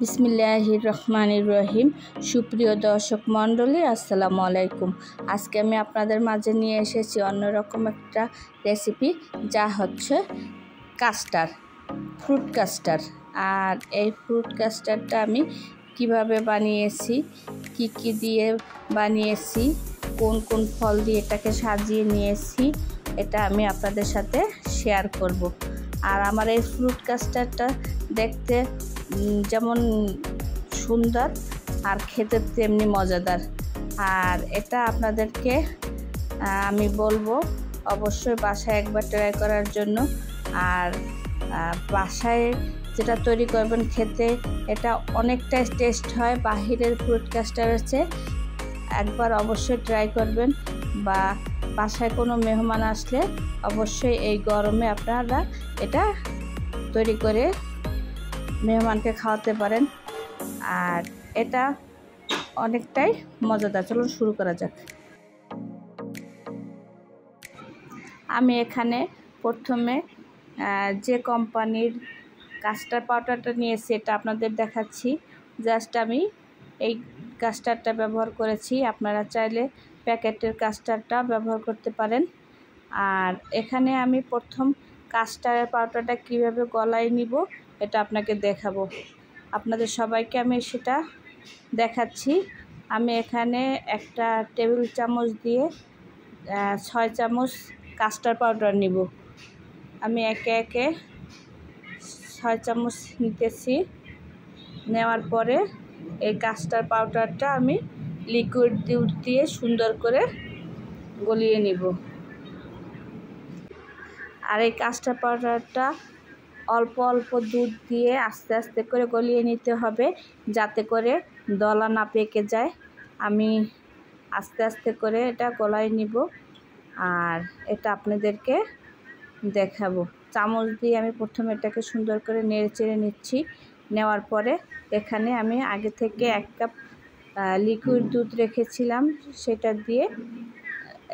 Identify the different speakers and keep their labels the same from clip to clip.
Speaker 1: বিসমিল্লাহির রহমানির রহিম। সুপ্রিয় দর্শক মণ্ডলী, আসসালামু আলাইকুম। আজকে আমি আপনাদের মাঝে নিয়ে এসেছি অন্যরকম একটা রেসিপি, যা হচ্ছে কাস্টার্ড, ফ্রুট কাস্টার্ড। আর এই ফ্রুট কাস্টার্ডটা আমি কিভাবে বানিয়েছি, কি দিয়ে বানিয়েছি, কোন কোন ফল দিয়ে এটাকে সাজিয়ে নিয়েছি, এটা আমি আপনাদের সাথে শেয়ার করব। আর আমার এই ফ্রুট কাস্টার্ডটা দেখতে যেমন সুন্দর আর খেতে তেমনি মজাদার। আর এটা আপনাদেরকে আমি বলবো অবশ্যই বাসায় একবার ট্রাই করার জন্য। আর বাসায় যেটা তৈরি করবেন খেতে এটা অনেকটাই টেস্ট হয় বাহিরের ফ্রুট কাস্টার্ডের চেয়ে। একবার অবশ্যই ট্রাই করবেন, বা বাসায় কোনো মেহমান আসলে অবশ্যই এই গরমে আপনারা এটা তৈরি করে মেহমানকে খাওয়াতে পারেন। আর এটা অনেকটাই মজাদার। চলুন শুরু করা যাক। আমি এখানে প্রথমে যে কোম্পানির কাস্টার্ড পাউডারটা নিয়েছি এটা আপনাদের দেখাচ্ছি। জাস্ট আমি এই কাস্টার্ডটা ব্যবহার করেছি, আপনারা চাইলে প্যাকেটের কাস্টার্ডটা ব্যবহার করতে পারেন। আর এখানে আমি প্রথম কাস্টার্ড পাউডারটা কীভাবে গলায় নিব এটা আপনাকে দেখাবো, আপনাদের সবাইকে আমি সেটা দেখাচ্ছি। আমি এখানে একটা টেবিল চামচ দিয়ে 6 চামচ কাস্টার্ড পাউডার নিব। আমি একে একে 6 চামচ নিতেছি। নেওয়ার পরে এই কাস্টার্ড পাউডারটা আমি লিকুইড দুধ দিয়ে সুন্দর করে গলিয়ে নিব। আর এই কাস্টার্ড পাউডারটা অল্প অল্প দুধ দিয়ে আস্তে আস্তে করে গলিয়ে নিতে হবে, যাতে করে দলা না পেকে যায়। আমি আস্তে আস্তে করে এটা গলায় নিব আর এটা আপনাদেরকে দেখাবো। চামচ দিয়ে আমি প্রথমে এটাকে সুন্দর করে নেড়ে চেড়ে নিচ্ছি। নেওয়ার পরে এখানে আমি আগে থেকে 1 কাপ লিকুইড দুধ রেখেছিলাম, সেটা দিয়ে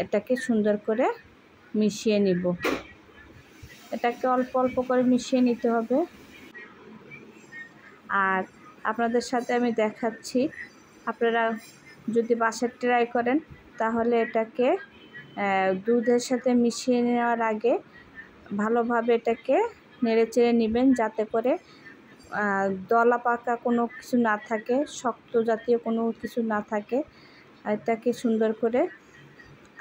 Speaker 1: এটাকে সুন্দর করে মিশিয়ে নিব। এটাকে অল্প অল্প করে মিশিয়ে নিতে হবে। আর আপনাদের সাথে আমি দেখাচ্ছি, আপনারা যদি বাসায় ট্রাই করেন তাহলে এটাকে দুধের সাথে মিশিয়ে নেওয়ার আগে ভালোভাবে এটাকে নেড়ে চেড়ে নেবেন, যাতে করে দলা পাকা কোনো কিছু না থাকে, শক্ত জাতীয় কোনো কিছু না থাকে। এটাকে সুন্দর করে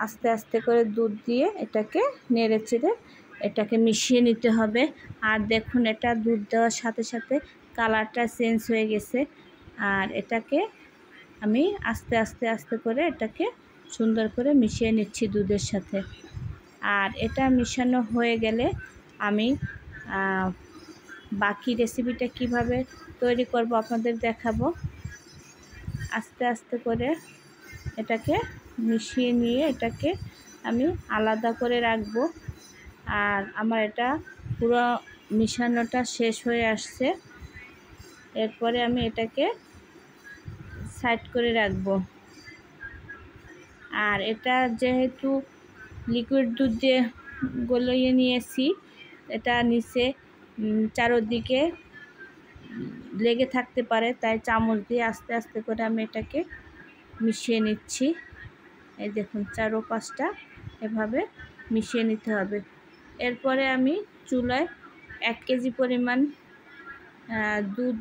Speaker 1: আস্তে আস্তে করে দুধ দিয়ে এটাকে নেড়ে চেড়ে এটাকে মিশিয়ে নিতে হবে। আর দেখুন, এটা দুধ দেওয়ার সাথে সাথে কালারটা চেঞ্জ হয়ে গেছে। আর এটাকে আমি আস্তে আস্তে আস্তে করে এটাকে সুন্দর করে মিশিয়ে নিচ্ছি দুধের সাথে। আর এটা মিশানো হয়ে গেলে আমি বাকি রেসিপিটা কিভাবে তৈরি করব আপনাদের দেখাবো। আস্তে আস্তে করে এটাকে মিশিয়ে নিয়ে এটাকে আমি আলাদা করে রাখবো। আর আমার এটা পুরো মিশানোটা শেষ হয়ে আসছে। এরপরে আমি এটাকে সাইড করে রাখবো। আর এটা যেহেতু লিকুইড দুধ দিয়ে গলিয়ে নিয়েছি, এটা নিচে চারদিকে লেগে থাকতে পারে, তাই চামচ দিয়ে আস্তে আস্তে করে আমি এটাকে মিশিয়ে নিচ্ছি। এই দেখুন, 4 ও 5টা এভাবে মিশিয়ে নিতে হবে। এরপরে আমি চুলায় 1 কেজি পরিমাণ দুধ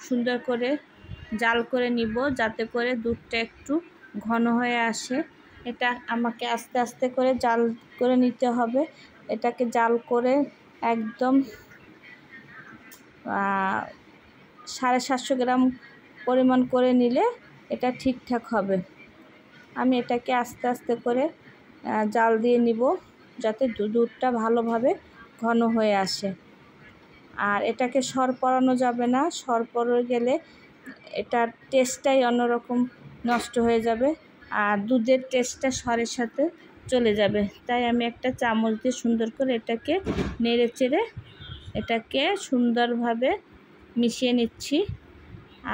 Speaker 1: সুন্দর করে জাল করে নিব, যাতে করে দুধটা একটু ঘন হয়ে আসে। এটা আমাকে আস্তে আস্তে করে জাল করে নিতে হবে। এটাকে জাল করে একদম 750 গ্রাম পরিমাণ করে নিলে এটা ঠিকঠাক হবে। আমি এটাকে আস্তে আস্তে করে জাল দিয়ে নিব, যাতে দুধটা ভালোভাবে ঘন হয়ে আসে। আর এটাকে সর পড়ানো যাবে না, সর পড়ে গেলে এটার টেস্টটাই অন্যরকম নষ্ট হয়ে যাবে, আর দুধের টেস্টটা সরের সাথে চলে যাবে। তাই আমি একটা চামচ দিয়ে সুন্দর করে এটাকে নেড়ে চেড়ে এটাকে সুন্দরভাবে মিশিয়ে নিচ্ছি।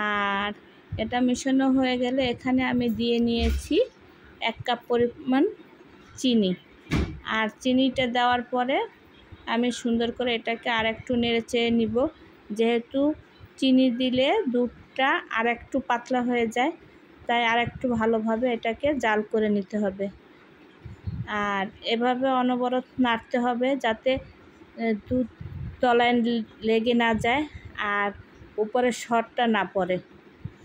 Speaker 1: আর এটা মিশানো হয়ে গেলে এখানে আমি দিয়ে নিয়েছি 1 কাপ পরিমাণ চিনি। আর চিনিটা দেওয়ার পরে আমি সুন্দর করে এটাকে আর একটু নেড়ে চেড়ে নিব। যেহেতু চিনি দিলে দুধটা আর একটু পাতলা হয়ে যায়, তাই আর একটু ভালোভাবে এটাকে জাল করে নিতে হবে। আর এভাবে অনবরত নাড়তে হবে যাতে দুধ তলায় লেগে না যায় আর উপরে সরটা না পড়ে।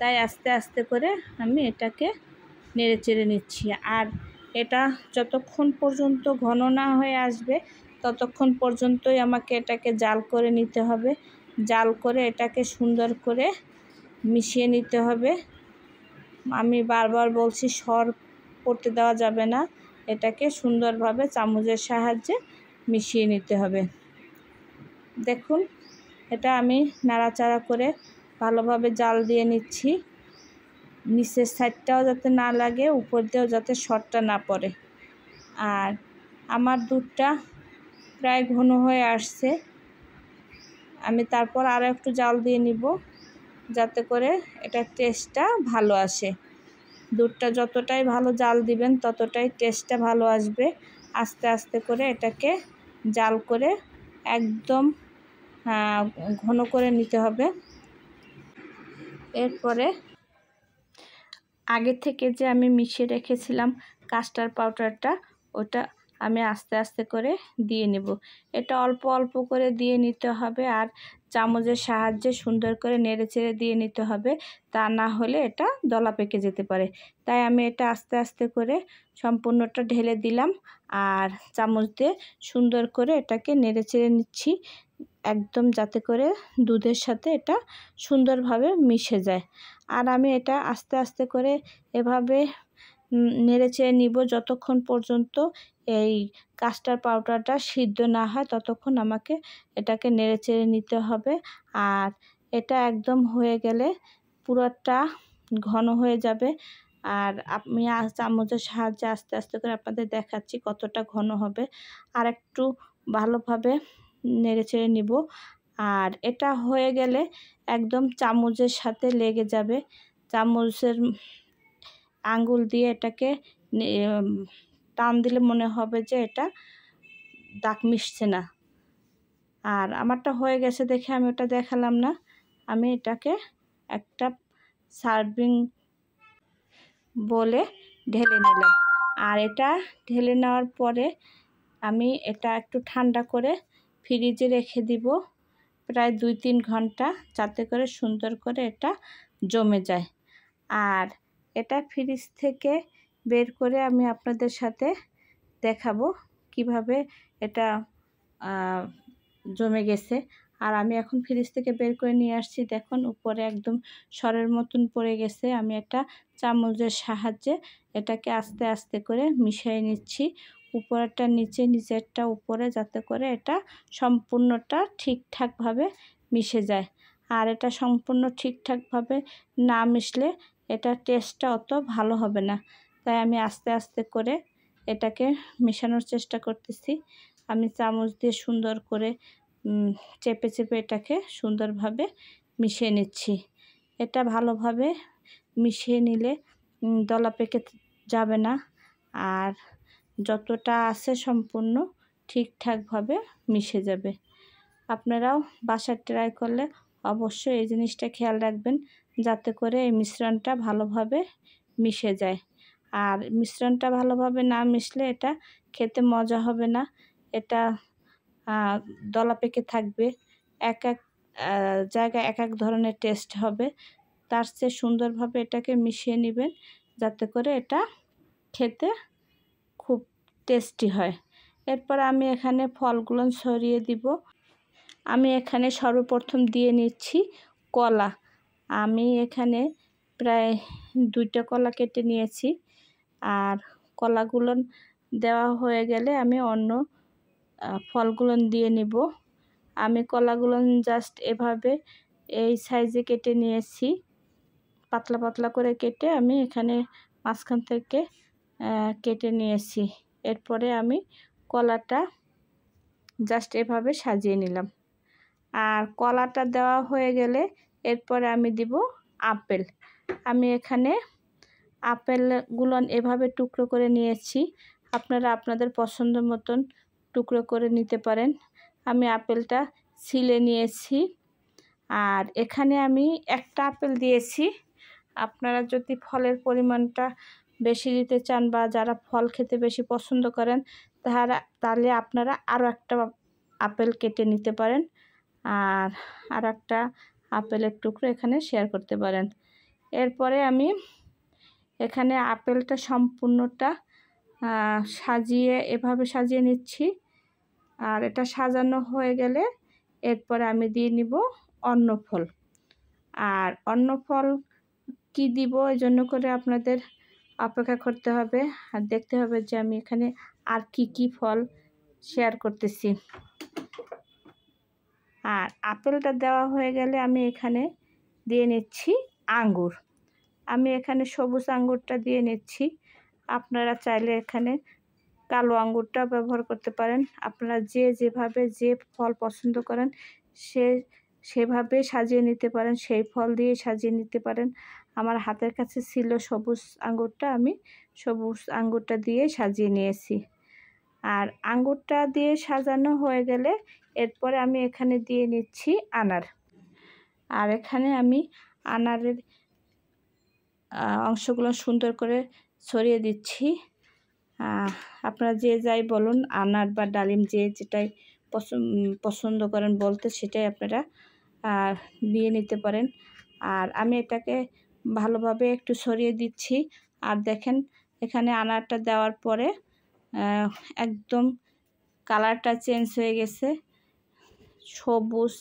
Speaker 1: তাই আস্তে আস্তে করে আমি এটাকে নেড়ে চেড়ে নিচ্ছি। আর এটা যতক্ষণ পর্যন্ত ঘন না হয়ে আসবে ততক্ষণ পর্যন্তই আমাকে এটাকে জাল করে নিতে হবে। জাল করে এটাকে সুন্দর করে মিশিয়ে নিতে হবে। আমি বারবার বলছি, সর পড়তে দেওয়া যাবে না, এটাকে সুন্দরভাবে চামচের সাহায্যে মিশিয়ে নিতে হবে। দেখুন, এটা আমি নাড়াচাড়া করে ভালোভাবে জাল দিয়ে নিচ্ছি, নিচের সাইডটাও যাতে না লাগে, উপর দিয়েও যাতে সরটা না পড়ে। আর আমার দুধটা প্রায় ঘন হয়ে আসছে, আমি তারপর আরও একটু জাল দিয়ে নিব যাতে করে এটার টেস্টটা ভালো আসে। দুধটা যতটাই ভালো জাল দিবেন ততটাই টেস্টটা ভালো আসবে। আস্তে আস্তে করে এটাকে জাল করে একদম ঘন করে নিতে হবে। এরপরে আগে থেকে যে আমি মিশিয়ে রেখেছিলাম কাস্টার্ড পাউডারটা, ওটা আমি আস্তে আস্তে করে দিয়ে নেব। এটা অল্প অল্প করে দিয়ে নিতে হবে আর চামচের সাহায্যে সুন্দর করে নেড়েচেড়ে দিয়ে নিতে হবে, তা না হলে এটা দলা পেকে যেতে পারে। তাই আমি এটা আস্তে আস্তে করে সম্পূর্ণটা ঢেলে দিলাম আর চামচ দিয়ে সুন্দর করে এটাকে নেড়েচেড়ে নিচ্ছি, একদম যাতে করে দুধের সাথে এটা সুন্দরভাবে মিশে যায়। আর আমি এটা আস্তে আস্তে করে এভাবে নেড়েচেড়ে নিব যতক্ষণ পর্যন্ত এই কাস্টার্ড পাউডারটা সিদ্ধ না হয়, ততক্ষণ আমাকে এটাকে নেড়েচেড়ে নিতে হবে। আর এটা একদম হয়ে গেলে পুরোটা ঘন হয়ে যাবে। আর আমি চামচের সাহায্যে আস্তে আস্তে করে আপনাদের দেখাচ্ছি কতটা ঘন হবে। আর একটু ভালোভাবে নেড়েচেড়ে নিব। আর এটা হয়ে গেলে একদম চামচের সাথে লেগে যাবে, চামচের আঙ্গুল দিয়ে এটাকে টান দিলে মনে হবে যে এটা দাগ মিশছে না। আর আমারটা হয়ে গেছে দেখে আমি ওটা দেখালাম না, আমি এটাকে একটা সার্ভিং বলে ঢেলে নিলাম। আর এটা ঢেলে নেওয়ার পরে আমি এটা একটু ঠান্ডা করে ফ্রিজে রেখে দিব প্রায় 2-3 ঘন্টা, যাতে করে সুন্দর করে এটা জমে যায়। আর এটা ফ্রিজ থেকে বের করে আমি আপনাদের সাথে দেখাবো কিভাবে এটা জমে গেছে। আর আমি এখন ফ্রিজ থেকে বের করে নিয়ে আসছি, দেখুন উপরে একদম সরের মতন পড়ে গেছে। আমি একটা চামচের সাহায্যে এটাকে আস্তে আস্তে করে মিশিয়ে নিচ্ছি, উপরেরটা নিচে, নিচেরটা উপরে, যাতে করে এটা সম্পূর্ণটা ঠিকঠাকভাবে মিশে যায়। আর এটা সম্পূর্ণ ঠিকঠাকভাবে না মিশলে এটা টেস্টটা অত ভালো হবে না। তাই আমি আস্তে আস্তে করে এটাকে মেশানোর চেষ্টা করতেছি। আমি চামচ দিয়ে সুন্দর করে চেপে চেপে এটাকে সুন্দরভাবে মিশিয়ে নিচ্ছি। এটা ভালোভাবে মিশিয়ে নিলে দলা পেকে যাবে না, আর যতটা আছে সম্পূর্ণ ঠিকঠাকভাবে মিশে যাবে। আপনারাও বাসায় ট্রাই করলে অবশ্যই এই জিনিসটা খেয়াল রাখবেন, যাতে করে এই মিশ্রণটা ভালোভাবে মিশে যায়। আর মিশ্রণটা ভালোভাবে না মিশলে এটা খেতে মজা হবে না, এটা দলা পেকে থাকবে, এক এক জায়গায় এক এক ধরনের টেস্ট হবে। তার চেয়ে সুন্দরভাবে এটাকে মিশিয়ে নেবেন, যাতে করে এটা খেতে খুব টেস্টি হয়। এরপর আমি এখানে ফলগুলো ছড়িয়ে দিব। আমি এখানে সর্বপ্রথম দিয়ে নিচ্ছি কলা। আমি এখানে প্রায় 2টা কলা কেটে নিয়েছি। আর কলাগুলো দেওয়া হয়ে গেলে আমি অন্য ফলগুলো দিয়ে নিব। আমি কলাগুলো জাস্ট এভাবে এই সাইজে কেটে নিয়েছি, পাতলা পাতলা করে কেটে আমি এখানে মাঝখান থেকে কেটে নিয়েছি। এরপরে আমি কলাটা জাস্ট এভাবে সাজিয়ে নিলাম। আর কলাটা দেওয়া হয়ে গেলে এরপরে আমি দিব আপেল। আমি এখানে আপেলগুলো এভাবে টুকরো করে নিয়েছি, আপনারা আপনাদের পছন্দ মতন টুকরো করে নিতে পারেন। আমি আপেলটা ছিলে নিয়েছি। আর এখানে আমি একটা আপেল দিয়েছি। আপনারা যদি ফলের পরিমাণটা বেশি দিতে চান বা যারা ফল খেতে বেশি পছন্দ করেন তাহলে আপনারা আরও একটা আপেল কেটে নিতে পারেন আর একটা আপেলের টুকরো এখানে শেয়ার করতে পারেন। এরপরে আমি এখানে আপেলটা সম্পূর্ণটা এভাবে সাজিয়ে নিচ্ছি। আর এটা সাজানো হয়ে গেলে এরপরে আমি দিয়ে নিব অন্য ফল। আর অন্য ফল কি দিব এই জন্য করে আপনাদের অপেক্ষা করতে হবে আর দেখতে হবে যে আমি এখানে আর কি ফল শেয়ার করতেছি। আর আপেলটা দেওয়া হয়ে গেলে আমি এখানে দিয়ে নিচ্ছি আঙ্গুর। আমি এখানে সবুজ আঙ্গুরটা দিয়ে নিচ্ছি। আপনারা চাইলে এখানে কালো আঙ্গুরটা ব্যবহার করতে পারেন। আপনারা যেভাবে যে ফল পছন্দ করেন সেভাবে সাজিয়ে নিতে পারেন, সেই ফল দিয়ে সাজিয়ে নিতে পারেন। আমার হাতের কাছে ছিল সবুজ আঙ্গুরটা, আমি সবুজ আঙ্গুরটা দিয়ে সাজিয়ে নিয়েছি। আর আঙ্গুরটা দিয়ে সাজানো হয়ে গেলে এরপরে আমি এখানে দিয়ে নিচ্ছি আনার। আর এখানে আমি আনারের অংশগুলো সুন্দর করে ছড়িয়ে দিচ্ছি। আপনারা যে যাই বলুন, আনার বা ডালিম যেটাই পছন্দ করেন বলতে সেটাই আপনারা দিয়ে নিতে পারেন। আর আমি এটাকে ভালোভাবে একটু ছড়িয়ে দিচ্ছি। আর দেখেন এখানে আনারটা দেওয়ার পরে একদম কালারটা চেঞ্জ হয়ে গেছে, সবুজ,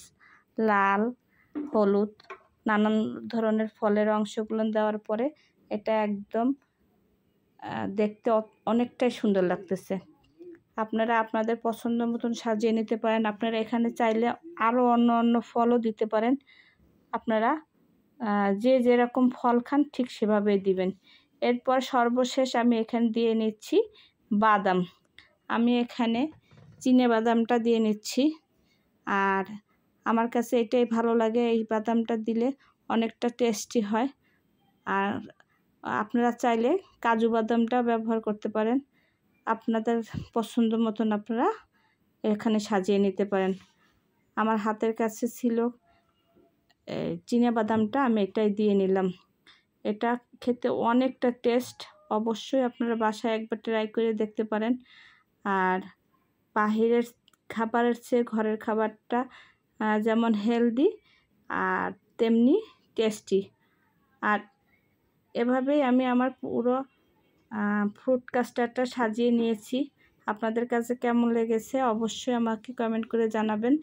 Speaker 1: লাল, হলুদ নানান ধরনের ফলের অংশগুলো দেওয়ার পরে এটা একদম দেখতে অনেকটাই সুন্দর লাগতেছে। আপনারা আপনাদের পছন্দ মতন সাজিয়ে নিতে পারেন। আপনারা এখানে চাইলে আরও অন্য ফলও দিতে পারেন। আপনারা যে যেরকম ফল খান ঠিক সেভাবেই দিবেন। এরপর সর্বশেষ আমি এখানে দিয়ে নিচ্ছি বাদাম। আমি এখানে চিনে বাদামটা দিয়ে নিচ্ছি। আর আমার কাছে এটাই ভালো লাগে, এই বাদামটা দিলে অনেকটা টেস্টি হয়। আর আপনারা চাইলে কাজু বাদামটা ব্যবহার করতে পারেন। আপনাদের পছন্দ মতন আপনারা এখানে সাজিয়ে নিতে পারেন। আমার হাতের কাছে ছিল চিনে বাদামটা, আমি এটাই দিয়ে নিলাম। এটা খেতে অনেকটা টেস্ট, অবশ্যই আপনারা বাসায় একবার ট্রাই করে দেখতে পারেন। আর বাহিরের খাবারের চেয়ে ঘরের খাবারটা যেমন হেলদি আর তেমনি টেস্টি। আর এভাবেই আমি আমার পুরো ফ্রুট কাস্টার্ডটা সাজিয়ে নিয়েছি। আপনাদের কাছে কেমন লেগেছে অবশ্যই আমাকে কমেন্ট করে জানাবেন।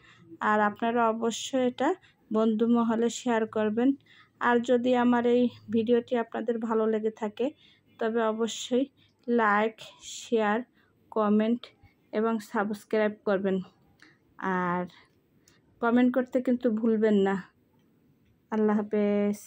Speaker 1: আর আপনারা অবশ্যই এটা বন্ধু মহলে শেয়ার করবেন। আর যদি আমার এই ভিডিওটি আপনাদের ভালো লেগে থাকে তবে অবশ্যই লাইক, শেয়ার, কমেন্ট এবং সাবস্ক্রাইব করবেন। আর কমেন্ট করতে কিন্তু ভুলবেন না। আল্লাহ হাফেজ।